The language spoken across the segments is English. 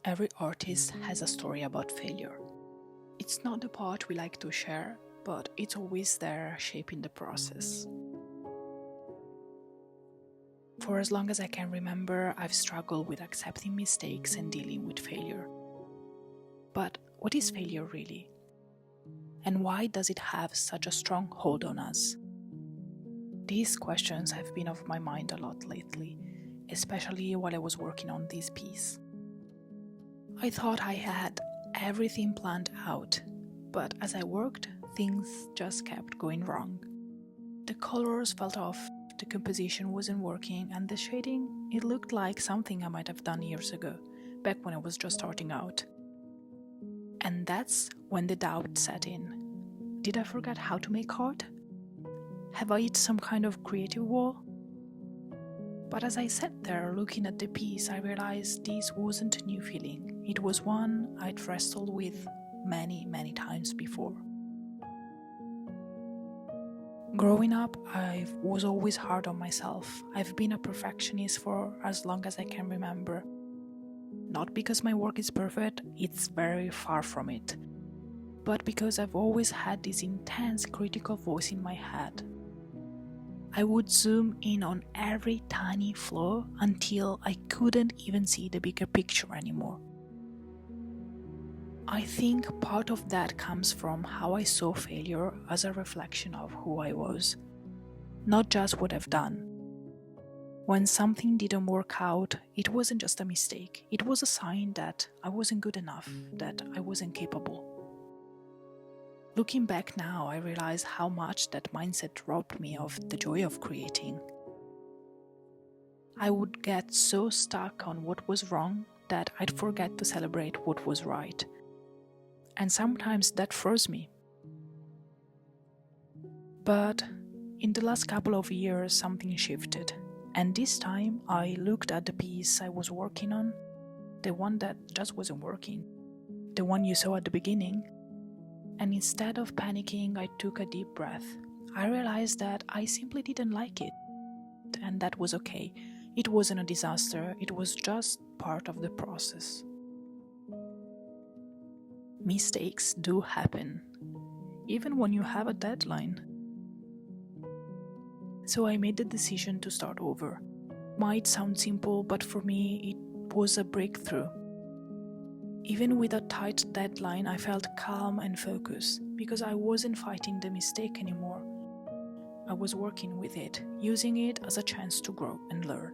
Every artist has a story about failure. It's not the part we like to share, but it's always there shaping the process. For as long as I can remember, I've struggled with accepting mistakes and dealing with failure. But what is failure really? And why does it have such a strong hold on us? These questions have been on my mind a lot lately, especially while I was working on this piece. I thought I had everything planned out, but as I worked, things just kept going wrong. The colors felt off, the composition wasn't working, and the shading, it looked like something I might have done years ago, back when I was just starting out. And that's when the doubt set in. Did I forget how to make art? Have I hit some kind of creative wall? But as I sat there looking at the piece, I realized this wasn't a new feeling. It was one I'd wrestled with many times before. Growing up, I was always hard on myself. I've been a perfectionist for as long as I can remember. Not because my work is perfect, it's very far from it, but because I've always had this intense critical voice in my head. I would zoom in on every tiny flaw until I couldn't even see the bigger picture anymore. I think part of that comes from how I saw failure as a reflection of who I was, not just what I've done. When something didn't work out, it wasn't just a mistake, it was a sign that I wasn't good enough, that I wasn't capable. Looking back now, I realize how much that mindset robbed me of the joy of creating. I would get so stuck on what was wrong that I'd forget to celebrate what was right. And sometimes that froze me. But in the last couple of years, something shifted. And this time, I looked at the piece I was working on, the one that just wasn't working, the one you saw at the beginning. And instead of panicking, I took a deep breath. I realized that I simply didn't like it, and that was okay. It wasn't a disaster, it was just part of the process. Mistakes do happen, even when you have a deadline. So I made the decision to start over. Might sound simple, but for me it was a breakthrough. Even with a tight deadline, I felt calm and focused because I wasn't fighting the mistake anymore. I was working with it, using it as a chance to grow and learn.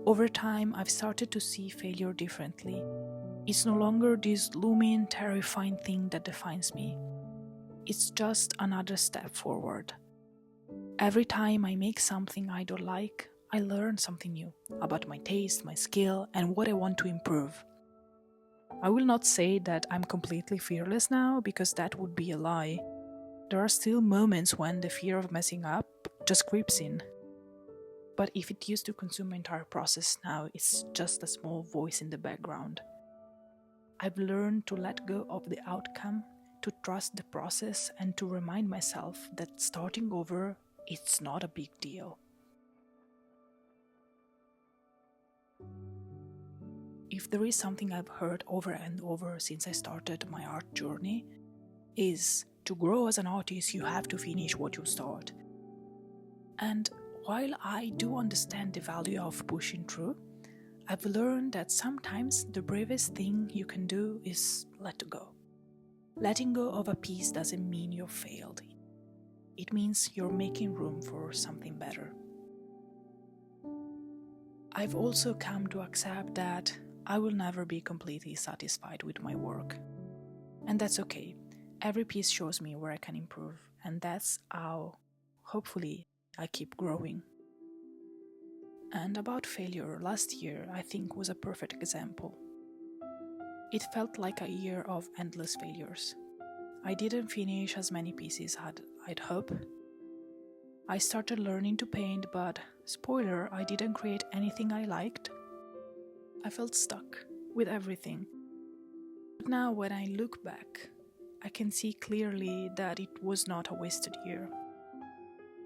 Over time, I've started to see failure differently. It's no longer this looming, terrifying thing that defines me. It's just another step forward. Every time I make something I don't like, I learn something new about my taste, my skill, and what I want to improve. I will not say that I'm completely fearless now, because that would be a lie. There are still moments when the fear of messing up just creeps in. But if it used to consume my entire process, now it's just a small voice in the background. I've learned to let go of the outcome, to trust the process, and to remind myself that starting over, it's not a big deal. If there is something I've heard over and over since I started my art journey, is to grow as an artist, you have to finish what you start. And while I do understand the value of pushing through, I've learned that sometimes the bravest thing you can do is let go. Letting go of a piece doesn't mean you've failed. It means you're making room for something better. I've also come to accept that I will never be completely satisfied with my work. And that's okay. Every piece shows me where I can improve, and that's how, hopefully, I keep growing. And about failure, last year I think was a perfect example. It felt like a year of endless failures. I didn't finish as many pieces as I'd hoped. I started learning to paint, but, spoiler, I didn't create anything I liked. I felt stuck with everything. But now when I look back, I can see clearly that it was not a wasted year.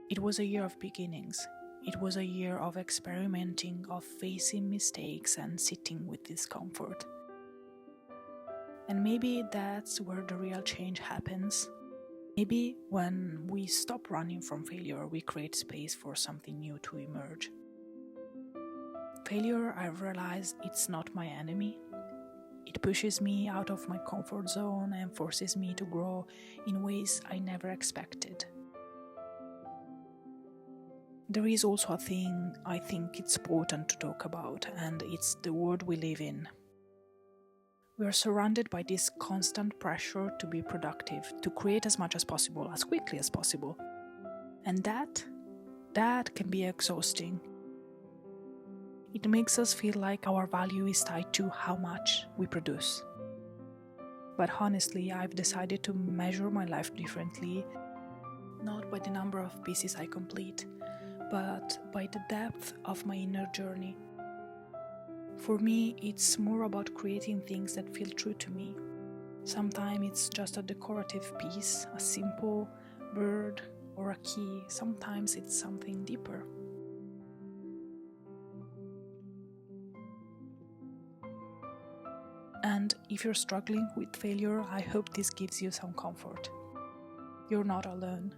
It was a year of beginnings. It was a year of experimenting, of facing mistakes and sitting with discomfort. And maybe that's where the real change happens. Maybe when we stop running from failure, we create space for something new to emerge. Failure, I've realized, it's not my enemy. It pushes me out of my comfort zone and forces me to grow in ways I never expected. There is also a thing I think it's important to talk about, and it's the world we live in. We are surrounded by this constant pressure to be productive, to create as much as possible, as quickly as possible. And that can be exhausting. It makes us feel like our value is tied to how much we produce. But honestly, I've decided to measure my life differently, not by the number of pieces I complete, but by the depth of my inner journey. For me, it's more about creating things that feel true to me. Sometimes it's just a decorative piece, a simple bird or a key. Sometimes it's something deeper. And if you're struggling with failure, I hope this gives you some comfort. You're not alone.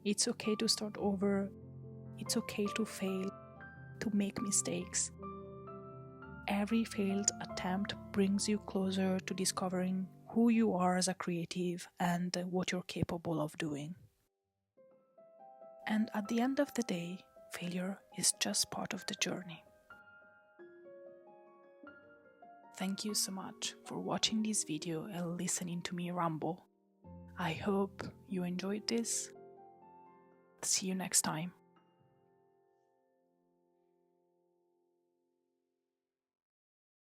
It's okay to start over. It's okay to fail, to make mistakes. Every failed attempt brings you closer to discovering who you are as a creative and what you're capable of doing. And at the end of the day, failure is just part of the journey. Thank you so much for watching this video and listening to me ramble. I hope you enjoyed this. See you next time.